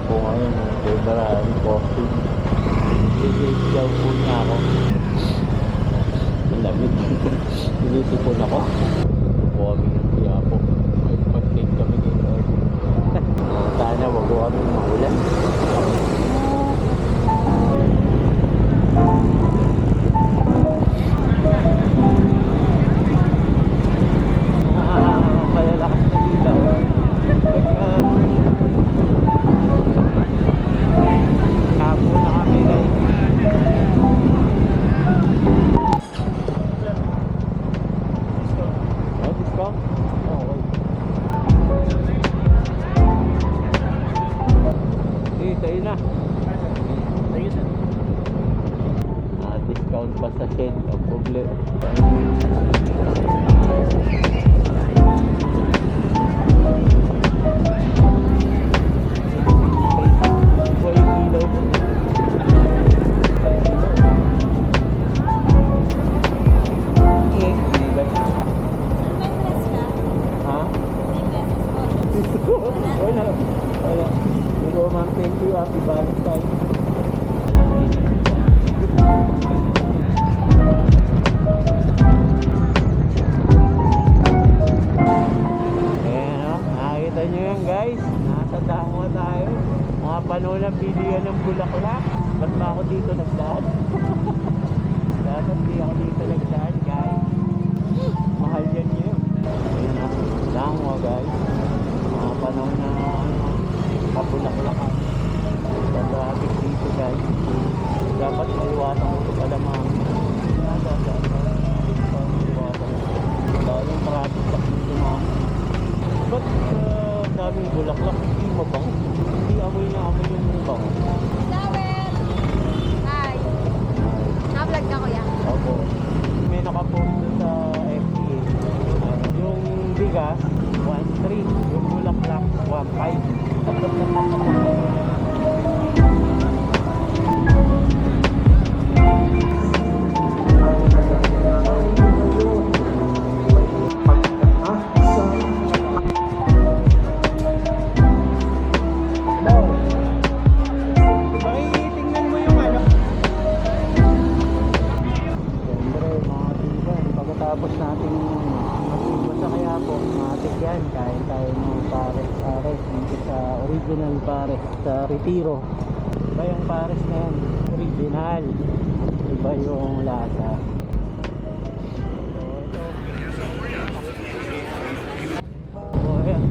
po ngayon ng February 14. Sisigaw po niya ako. Malamig. Sinisipon ako. Po kami ng Quiapo. May pag-take kami kay Lord. Sana wag po kami maulan. Palalakas na dito. Kapo na kami guys. Oh, discount? Okay. Tayo na. Discount pa sa shed. No problem. Thank you, Happy Valentine. Ayan o, nakakita nyo yan guys. Nasa damo tayo. Mga panunang bilihan ng bulaklak. Ba't ba ako dito nagdaan? Dapat di ako dito nagdaan guys. Mahal yan yun. Ayan o, damo guys. Mga panahon na kapulaklakan. Sa traffic dito guys. Dapat maiwasan ko ito pala mga iwasan ko. Dahil yung traffic sa dito mga ba't daming bulaklak hindi mabango? Hindi amoy na amoy yung bango. Flower! Hi! Na-vlog na ko yan. Opo. May nakapost sa FBA. Yung bigas 1.3. Yung bulaklak 1.5. Tapos natin magbasa kaya po matik yan, kain tayo ng pares dito sa original pares sa Retiro. Iba yung pares na yan, original, iba yung lasa. So ayan,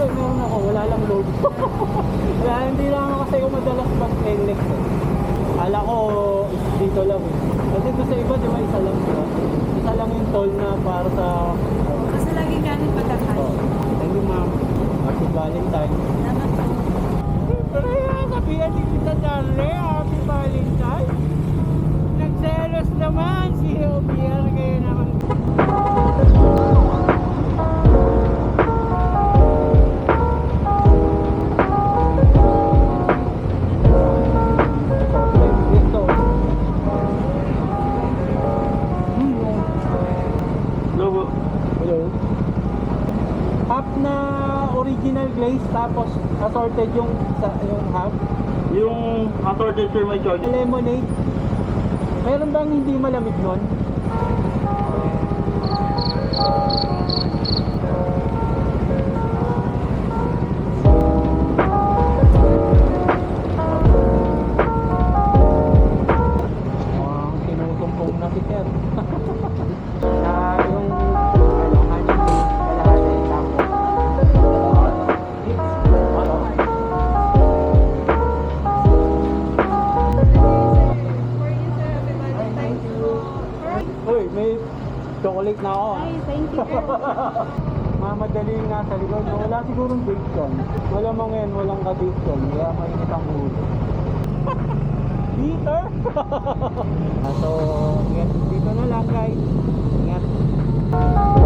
meron ako, wala lang load. Kaya hindi lang ako kasi madalas mag-NLEX eh. Kala ko dito lang eh. Kasi doon sa iba, di ba isa lang diba? Isa lang yung toll na para sa... Kasi lagi ganit patakas. Thank you ma'am. Happy Valentine. Salamat po. Kaya sabihan din kita Darle, Happy Valentine. Nagselos naman si Obier, kaya naman. Half na original glaze tapos assorted yung half. Yung assorted sir may chocolate. Lemonade. Meron bang hindi malamig nun? Kinukumpong na si Ter. Yung chocolate na ako. Ay, thank you. Ma'am, nagmamadali yung nasa likod. No? Wala sigurong date yan. Wala mo ngayon, walang ka-date yan. Kaya mainit ang ulo. Peter! So, ingat dito na lang guys. Ingat.